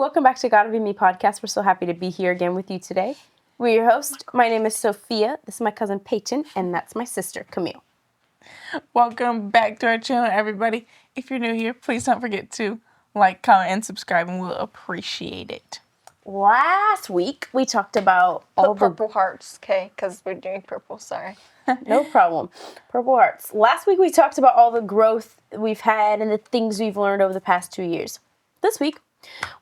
welcome back to Gotta Be Me podcast. We're so happy to be here again with you today. We're your host. My name is Sophia. This is my cousin Peyton, and that's my sister Camille. Welcome back to our channel, everybody. If you're new here, please don't forget to like, comment, and subscribe, and we'll appreciate it. Last week, we talked about all the... Purple hearts, okay? Because we're doing purple, sorry. No problem. Purple hearts. Last week, we talked about all the growth we've had and the things we've learned over the past 2 years. This week,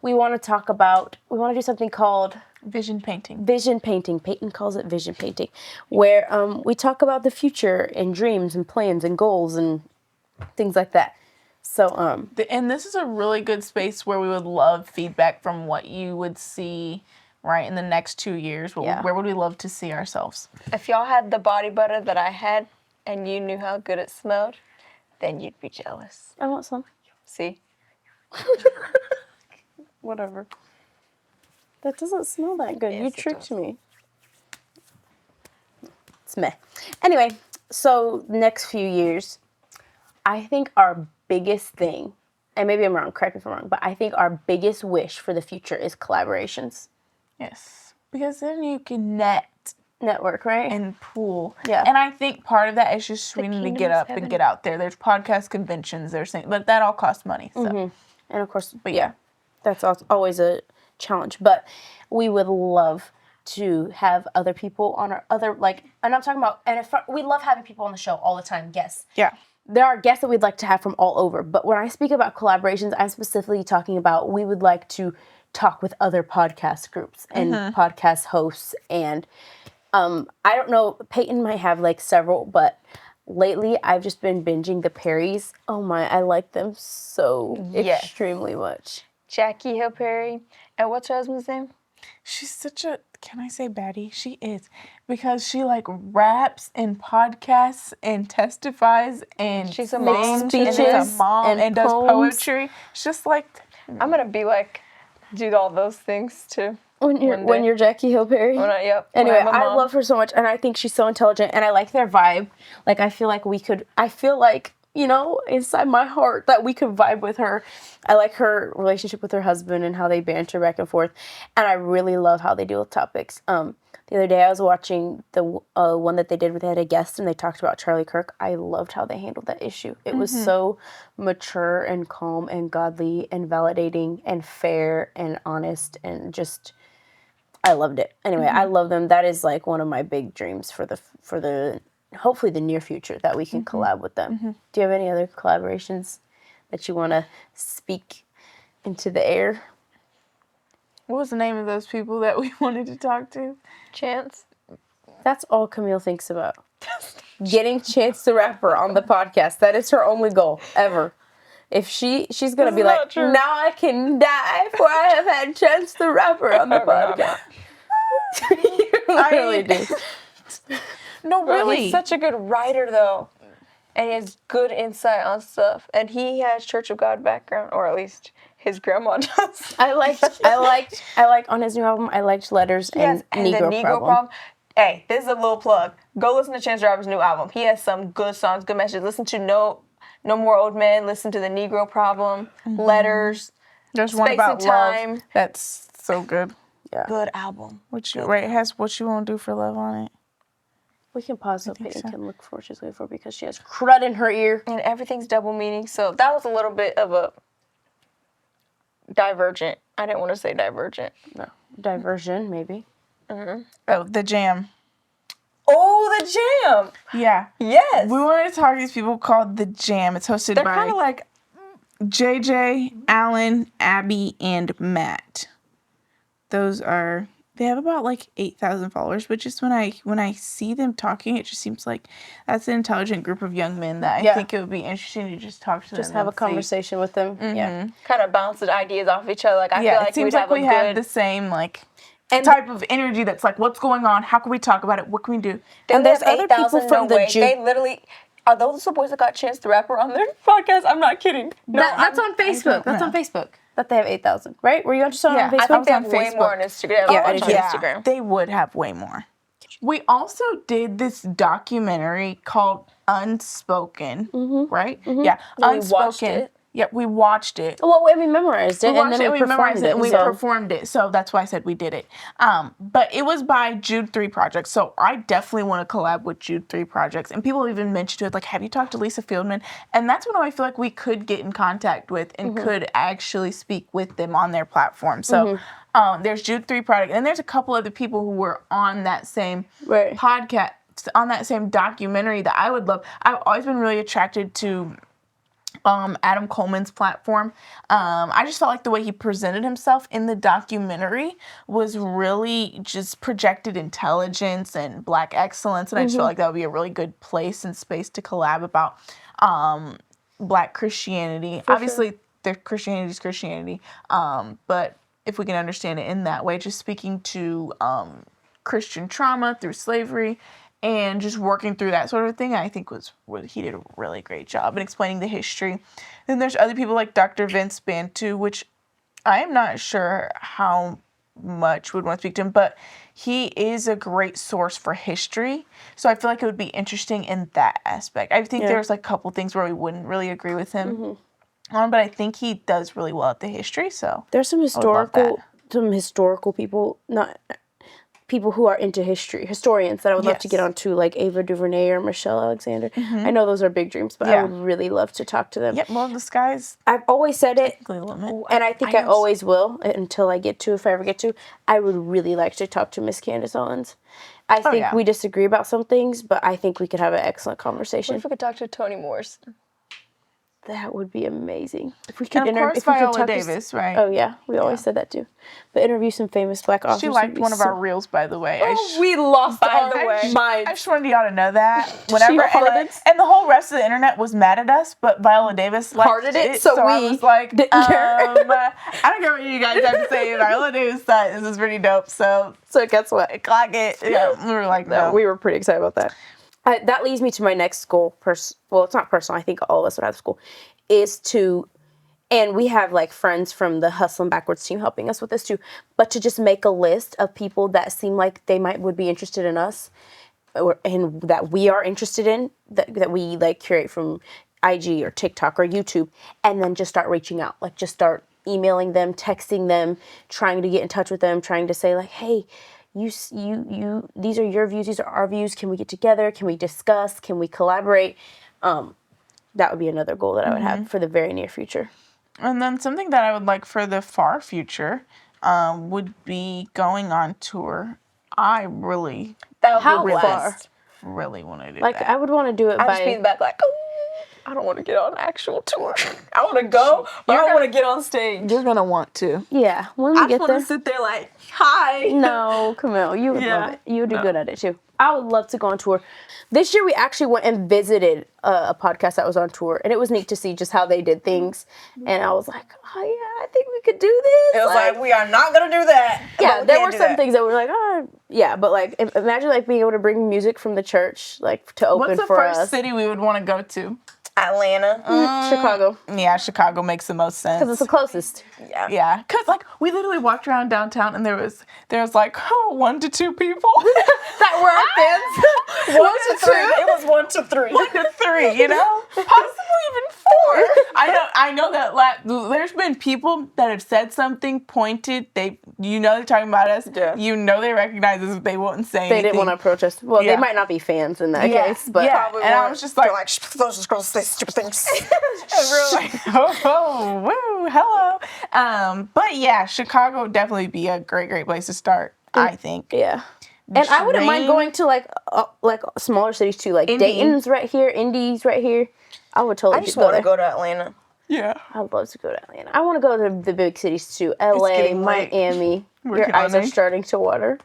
we want to do something called... Vision painting. Vision painting. Peyton calls it vision painting, where we talk about the future and dreams and plans and goals and things like that. So, and this is a really good space where we would love feedback from what you would see, right, in the next 2 years. Where would we love to see ourselves? If y'all had the body butter that I had and you knew how good it smelled, then you'd be jealous. I want some. See? Whatever. That doesn't smell that good. Yes, You it tricked does. me. It's meh. Anyway, so next few years, I think our biggest thing, and maybe I'm wrong, correct me if I'm wrong, but I think our biggest wish for the future is collaborations. Yes. Because then you can Network, right? and pool. Yeah. And I think part of that is just we need to kingdom get is up and heaven. get out there. There's podcast conventions, there's things, but that all costs money. So. And of course, that's always a challenge. But we would love to have other people on our other, like, and I'm talking about, and if we love having people on the show all the time, guests. Yeah. There are guests that we'd like to have from all over. But when I speak about collaborations, I'm specifically talking about we would like to talk with other podcast groups and podcast hosts. And I don't know, Peyton might have like several, but lately I've just been binging the Perrys. Oh my, I like them so extremely much. Jackie Hill Perry. And what's her husband's name? She's such a, can I say baddie? She is. Because she like raps and podcasts and testifies and She's a sings mom, and speeches is a mom and and does poems. poetry. It's just like, I'm going to be like, do all those things too. When you're Jackie Hill Perry. Anyway, I love her so much, and I think she's so intelligent, and I like their vibe. Like, I feel like, you know, inside my heart that we could vibe with her. I like her relationship with her husband and how they banter back and forth, and I really love how they deal with topics. The other day I was watching the one that they did where they had a guest and they talked about Charlie Kirk. I loved how they handled that issue. It was so mature and calm and godly and validating and fair and honest and just... I loved it. Anyway, I love them. That is like one of my big dreams for the hopefully the near future that we can collab with them. Do you have any other collaborations that you want to speak into the air? what was the name of those people that we wanted to talk to? Chance. That's all Camille thinks about. Getting Chance the Rapper on the podcast. That is her only goal ever. If she's gonna be like, true. now I can die for I have had Chance the Rapper on the podcast. You really do. No, really. He's such a good writer, though. And he has good insight on stuff. And he has Church of God background, or at least his grandma does. I liked on his new album, I liked Letters and the Negro Problem. Hey, this is a little plug. Go listen to Chance the Rapper's new album. He has some good songs, good messages. Listen to No More Old Men. Listen to the Negro Problem. Letters. There's one Space about and Time. love. That's so good. Good album. It has What You Won't Do for Love on it. We can pause so Peyton so. can look for what she's waiting for because she has crud in her ear. And everything's double meaning. So that was a little bit of a divergent. I didn't want to say divergent. No. Diversion, maybe. Oh, The Jam. Oh, The Jam. Yeah. Yes. We wanted to talk to these people called The Jam. It's hosted They're by kind of like, JJ, Alan, Abby, and Matt. They have about like 8,000 followers, but just when I see them talking, it just seems like that's an intelligent group of young men that I think it would be interesting to just talk to them. Just have a conversation with them. Yeah. kind of bounces ideas off each other. Like, I feel like it seems we'd like have a we good... have the same type of energy that's like, what's going on? How can we talk about it? What can we do? And there's other people from the They literally... Are those the boys that got Chance the Rapper on their podcast? I'm not kidding. No, That's on Facebook. That's on Facebook. That they have 8,000, right? Were you interested on Facebook? I think they have on way Facebook. more on Instagram. Yeah, on yeah. Instagram. They would have way more. We also did this documentary called Unspoken, right? Yeah, We watched Unspoken. it. Yep, we watched it. Well, we memorized it, and then we memorized it, and we performed it. So that's why I said we did it. But it was by Jude 3 Projects. So I definitely want to collab with Jude 3 Projects. And people even mentioned it, like, have you talked to Lisa Fieldman? And that's when I feel like we could get in contact with and could actually speak with them on their platform. So there's Jude 3 Project, and there's a couple other people who were on that same podcast, on that same documentary that I would love. I've always been really attracted to Adam Coleman's platform. I just felt like the way he presented himself in the documentary was really just projected intelligence and Black excellence, and I just felt like that would be a really good place and space to collab about Black Christianity. Obviously, their Christianity is Christianity, but if we can understand it in that way, just speaking to Christian trauma through slavery and just working through that sort of thing, I think he did a really great job in explaining the history. Then there's other people like Dr. Vince Bantu, which I am not sure how much would want to speak to him, but he is a great source for history. So I feel like it would be interesting in that aspect. I think there's like a couple things where we wouldn't really agree with him on, but I think he does really well at the history. So there's some historical people, not people who are into history, historians that I would love to get on too, like Ava DuVernay or Michelle Alexander. I know those are big dreams, but I would really love to talk to them. Yep, well, the sky's I've always said it, the limit. and I think I always will until I get to, if I ever get to. I would really like to talk to Miss Candace Owens. I think we disagree about some things, but I think we could have an excellent conversation. What if we could talk to Toni Morrison? That would be amazing. If we could interview Viola Davis, right? Oh yeah, we always said that too. But interview some famous Black authors. She liked one of our reels, by the way. We lost our minds. I just wanted y'all to know that. Whenever and the whole rest of the internet was mad at us, but Viola Davis hearted it, so we I was like, didn't care. I don't care what you guys have to say. Viola Davis thought this is pretty dope. So guess what? Clock it. Yeah, we were like, no. We were pretty excited about that. That leads me to my next goal. Well, it's not personal. I think all of us would have this goal. Is to, and we have like friends from the Hustlin' Backwards team helping us with this too, but to just make a list of people that seem like they would be interested in us, and that we are interested in, that we like curate from IG or TikTok or YouTube, and then just start reaching out, like just start emailing them, texting them, trying to get in touch with them, trying to say like, hey, you these are your views, these are our views, can we get together, can we discuss, can we collaborate? That would be another goal that I would have for the very near future. And then something that I would like for the far future would be going on tour. I really, really want to do like, that. I would want to do it I'd just be in the back like, I don't want to get on an actual tour. I want to go, but I don't want to get on stage. You're going to want to. Yeah. When we get there. I just want to sit there like, hi. No, Camille, you would love it. You would do good at it too. I would love to go on tour. This year we actually went and visited a podcast that was on tour, and it was neat to see just how they did things. And I was like, oh yeah, I think we could do this. It was like we are not going to do that. Yeah, there were some things that were like, oh yeah, but like imagine like being able to bring music from the church like to open for us. What's the first city we would want to go to? Atlanta. Chicago. Yeah, Chicago makes the most sense. Because it's the closest. Yeah. Because, like, we literally walked around downtown and there was like, 1 to 2 people. that were our fans. 1 to 3. It was 1 to 3. 1 to 3, you know? Possibly even 4. I know that there's been people that have said something, pointed, they're talking about us. Yeah. You know they recognize us, but they won't say anything. They didn't want to approach us. Well, they might not be fans in that case, but probably and I was just like those girls say stupid things. like, oh, woo, hello. But yeah, Chicago would definitely be a great place to start, I think. Yeah. And I wouldn't mind going to like smaller cities too, like Indy. Dayton's right here, Indy's right here. I would totally. I just want to go to Atlanta. Yeah. I'd love to go to Atlanta. I want to go to the big cities too, LA, Miami. Your eyes are starting to water.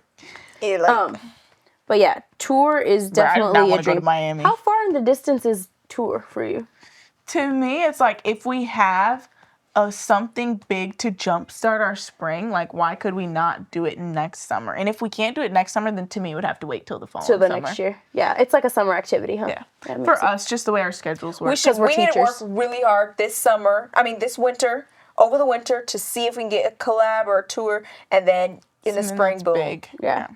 But yeah, tour is definitely a dream. Go to Miami. How far in the distance is tour for you? To me, it's like if we have something big to jumpstart our spring, like why could we not do it next summer? And if we can't do it next summer, then to me it would have to wait till the following summer. Next year. Yeah, it's like a summer activity, huh? Yeah. For us, just the way our schedules work. We need to work really hard this winter, over the winter, to see if we can get a collab or a tour, and then in the spring, boom. Big. Yeah,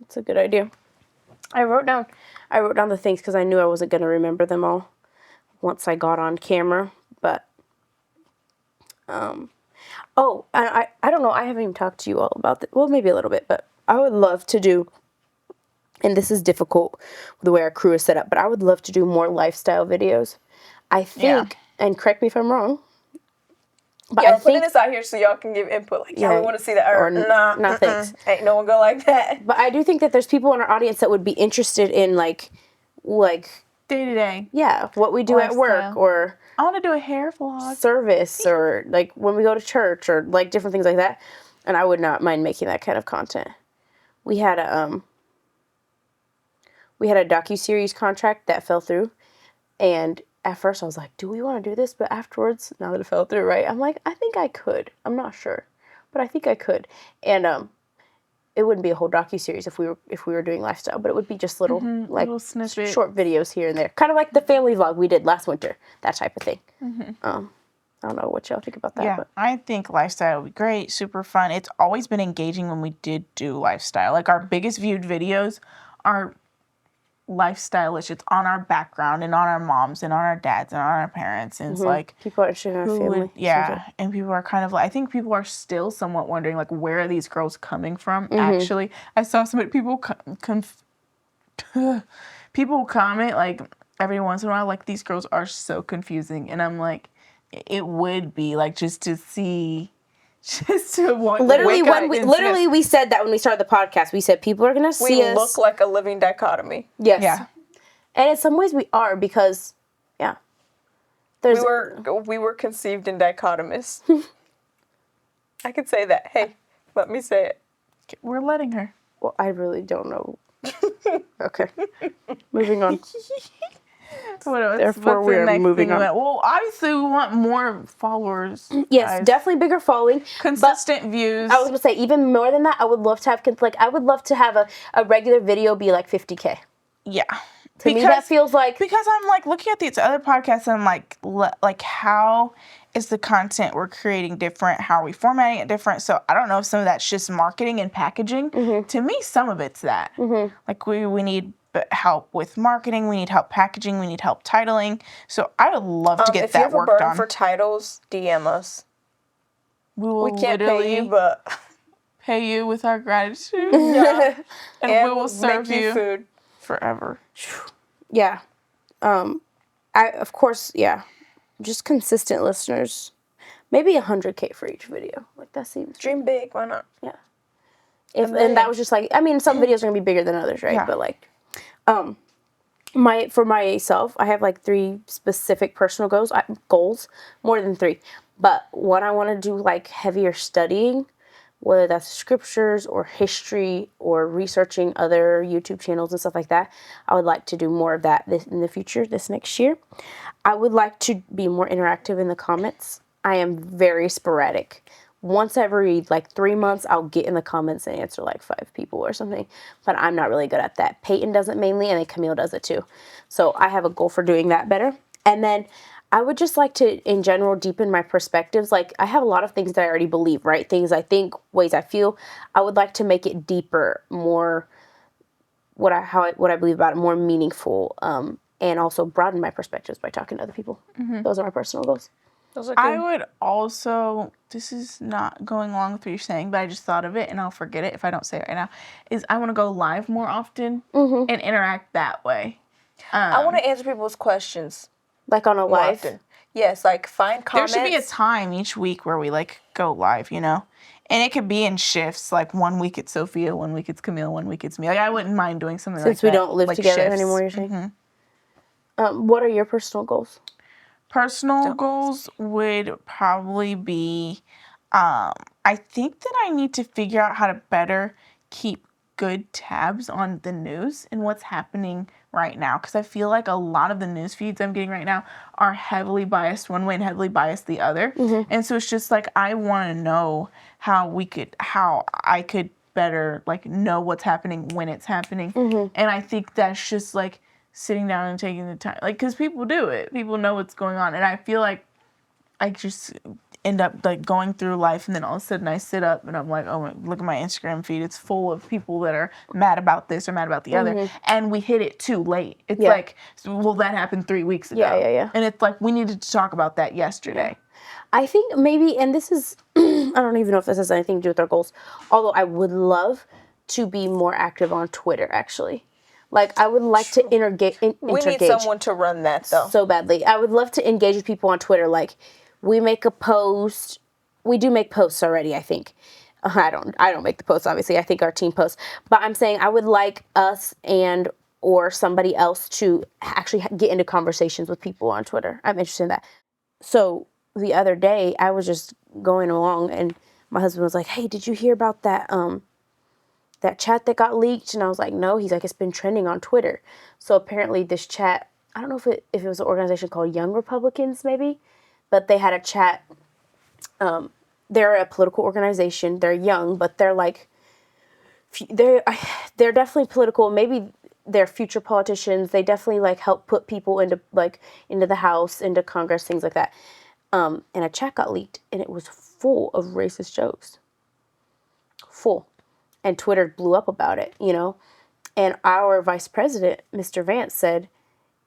it's a good idea. I wrote down the things because I knew I wasn't going to remember them all once I got on camera, but Oh, and I don't know. I haven't even talked to you all about this. Well, maybe a little bit, but I would love to do, and this is difficult the way our crew is set up, but I would love to do more lifestyle videos. I think, and correct me if I'm wrong, but I'm putting this out here so y'all can give input. Like, yeah, we want to see that. Or nah, thanks. Ain't no one go like that. But I do think that there's people in our audience that would be interested in like day to day. Yeah, what we do at work, or I want to do a hair vlog, service, or like when we go to church, or like different things like that. And I would not mind making that kind of content. We had a docuseries contract that fell through, and at first I was like, do we want to do this? But afterwards, now that it fell through, right, I'm like, I think I could. I'm not sure, but I think I could. And it wouldn't be a whole docuseries if we were doing lifestyle, but it would be just little little short videos here and there, kind of like the family vlog we did last winter, that type of thing. I don't know what y'all think about that. Yeah, but I think lifestyle would be great, super fun. It's always been engaging when we did do lifestyle. Like our biggest viewed videos are lifestyle-ish. It's on our background and on our moms and on our dads and on our parents, and it's like people are interested in our family. And people are kind of like, I think people are still somewhat wondering like, where are these girls coming from? Actually, I saw some people people comment like every once in a while like, these girls are so confusing, and I'm like, it would be like just to see. Just to want literally we said that when we started the podcast. We said people are gonna see us. We look like a living dichotomy. Yes. Yeah. And in some ways we are, because we were conceived in dichotomous. I could say that. Hey, let me say it. We're letting her. Well, I really don't know. Okay. Moving on. Therefore, we are moving on. Well, obviously, we want more followers. Yes, guys. Definitely bigger following, consistent views. I was gonna say, even more than that, I would love to have a regular video be like 50K. Yeah, to me that feels like, because I'm like looking at these other podcasts and I'm like how is the content we're creating different? How are we formatting it different? So I don't know if some of that's just marketing and packaging. To me, some of it's that. Like we need help with marketing, we need help packaging, we need help titling. So I would love to get that work done. If you have a burden for titles, DM us. We can't pay you, but pay you with our gratitude. Yeah. and we will serve you food forever. Yeah. Of course, just consistent listeners. Maybe 100K for each video. Like, that seems dream big. Why not? Yeah. And that was just like, I mean, some videos are gonna be bigger than others, right? Yeah. But like, for myself, I have like 3 specific personal goals, more than 3. But one, I want to do like heavier studying, whether that's scriptures or history or researching other YouTube channels and stuff like that. I would like to do more of that in the future, this next year. I would like to be more interactive in the comments. I am very sporadic. Once every like 3 months, I'll get in the comments and answer like 5 people or something. But I'm not really good at that. Peyton does it mainly, and then Camille does it too. So I have a goal for doing that better. And then I would just like to, in general, deepen my perspectives. Like, I have a lot of things that I already believe, right? Things I think, ways I feel. I would like to make it deeper, more what I believe about it, more meaningful, and also broaden my perspectives by talking to other people. Those are my personal goals. I would also, this is not going along with what you're saying, but I just thought of it and I'll forget it if I don't say it right now, is I want to go live more often and interact that way. I want to answer people's questions. Like on a live? Often. Yes, like find comments. There should be a time each week where we like go live, you know? And it could be in shifts, like 1 week it's Sophia, 1 week it's Camille, 1 week it's me. Like, I wouldn't mind doing something like that. Since we don't live together anymore, you're saying? What are your personal goals? Personal goals would probably be, I think that I need to figure out how to better keep good tabs on the news and what's happening right now. Because I feel like a lot of the news feeds I'm getting right now are heavily biased one way and heavily biased the other. And so it's just like, I want to know how I could better like know what's happening when it's happening. And I think that's just like sitting down and taking the time, like, because people do it. People know what's going on. And I feel like I just end up like going through life, and then all of a sudden I sit up and I'm like, oh, look at my Instagram feed. It's full of people that are mad about this or mad about the other. And we hit it too late. It's like, well, that happened 3 weeks ago. Yeah. And it's like, we needed to talk about that yesterday. I think maybe, and this is, I don't even know if this has anything to do with our goals, although I would love to be more active on Twitter, actually. Like, I would like to engage. We need someone to run that, though. So badly. I would love to engage with people on Twitter. Like, we make a post. We do make posts already, I think. I don't make the posts, obviously. I think our team posts. But I'm saying I would like us and or somebody else to actually get into conversations with people on Twitter. I'm interested in that. So the other day, I was just going along, and my husband was like, hey, did you hear about that that chat that got leaked? And I was like, no. He's like, it's been trending on Twitter. So apparently this chat, I don't know if it was an organization called Young Republicans, maybe, but they had a chat. They're a political organization. They're young, but they're like, they're definitely political. Maybe they're future politicians. They definitely like help put people into the House, into Congress, things like that. And a chat got leaked, and it was full of racist jokes. Full. And Twitter blew up about it, you know? And our vice president, Mr. Vance, said,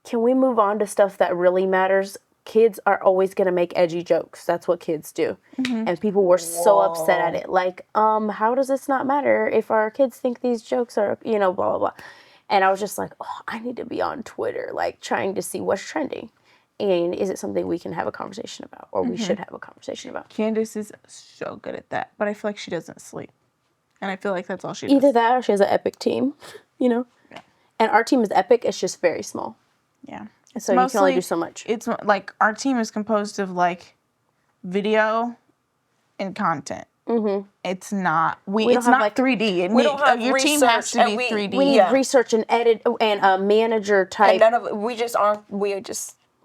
can we move on to stuff that really matters? Kids are always going to make edgy jokes. That's what kids do. Mm-hmm. And people were so upset at it. Like, how does this not matter if our kids think these jokes are, you know, blah, blah, blah. And I was just like, oh, I need to be on Twitter, like trying to see what's trending. And is it something we can have a conversation about, or we should have a conversation about? Candace is so good at that, but I feel like she doesn't sleep. And I feel like that's all she does. Either that or she has an epic team, you know? Yeah. And our team is epic. It's just very small. Yeah. So you can only do so much. It's like our team is composed of like video and content. Mm-hmm. It's not it's not like 3D. We don't have your research, team has to be 3D. We need research and edit and a manager type. And none of we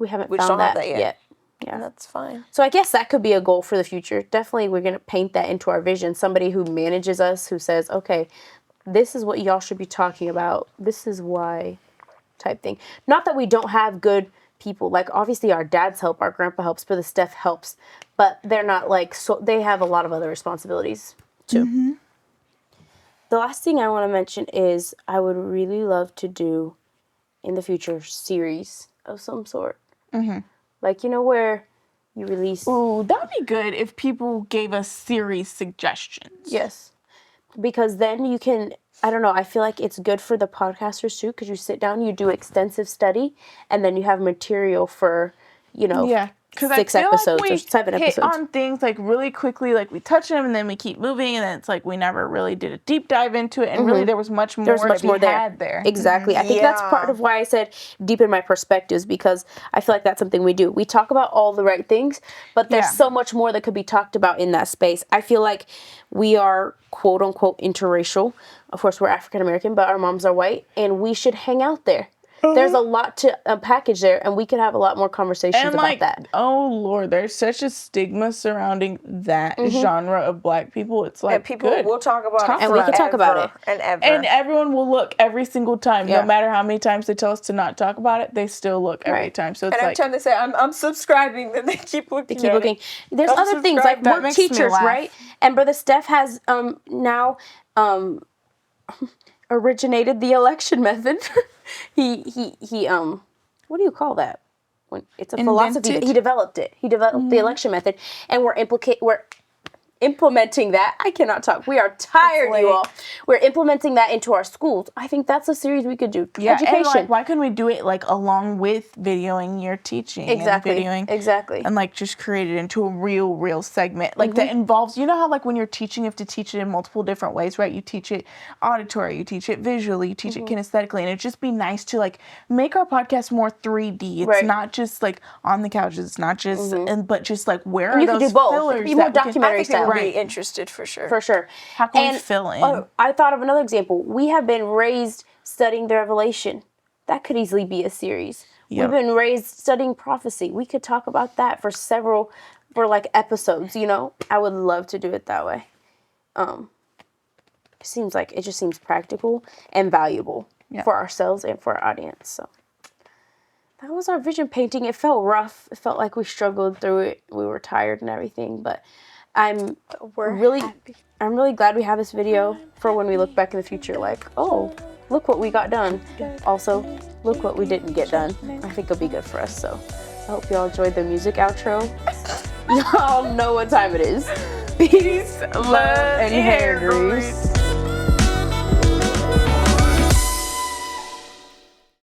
haven't found that yet. Yeah, that's fine. So I guess that could be a goal for the future. Definitely, we're going to paint that into our vision. Somebody who manages us, who says, okay, this is what y'all should be talking about. This is why, type thing. Not that we don't have good people. Like, obviously, our dads help, our grandpa helps, but the Steph helps. But they're not like, so they have a lot of other responsibilities, too. Mm-hmm. The last thing I want to mention is I would really love to do, in the future, series of some sort. Mm-hmm. Like, you know, where you release... Ooh, that'd be good if people gave us series suggestions. Yes. Because then you can... I don't know. I feel like it's good for the podcasters, too, because you sit down, you do extensive study, and then you have material for, you know... Yeah. 6 episodes or 7 episodes. Hit on things like really quickly, like we touch them and then we keep moving, and then it's like we never really did a deep dive into it, and really there was much more had there. Exactly. I think that's part of why I said deepen my perspectives, because I feel like that's something we do. We talk about all the right things, but there's so much more that could be talked about in that space. I feel like we are quote unquote interracial. Of course, we're African American, but our moms are white, and we should hang out there. There's a lot to package there, and we could have a lot more conversations about that. Oh, Lord, there's such a stigma surrounding that genre of Black people. It's like, people will talk about it. And we can talk about it. And ever. And everyone will look every single time. No matter how many times they tell us to not talk about it, they still look every time. So it's every time they say, I'm subscribing, then they keep looking. There's other things, like work teachers, right? And Brother Steph has now... originated the election method. he what do you call that? When it's a philosophy. He developed it. He developed the election method, and we're implementing that. I cannot talk. We are tired, you all. We're implementing that into our schools. I think that's a series we could do. Yeah, education. And like, why couldn't we do it like along with videoing your teaching? Exactly. And exactly. And like just create it into a real segment. Like that involves, you know how like when you're teaching, you have to teach it in multiple different ways, right? You teach it auditory, you teach it visually, you teach it kinesthetically. And it'd just be nice to like make our podcast more 3D. It's not just like on the couches. It's not just, but just like where are those fillers? Be more documentary style. Be interested for sure. For sure. How can we fill in? I thought of another example. We have been raised studying the Revelation. That could easily be a series. Yep. We've been raised studying prophecy. We could talk about that for like episodes, you know? I would love to do it that way. It just seems practical and valuable for ourselves and for our audience. So that was our vision painting. It felt rough. It felt like we struggled through it. We were tired and everything, but I'm really glad we have this video for when we look back in the future, like, oh, look what we got done. Also, look what we didn't get done. I think it'll be good for us. So I hope y'all enjoyed the music outro. Y'all know what time it is. Peace, love, and hair grease.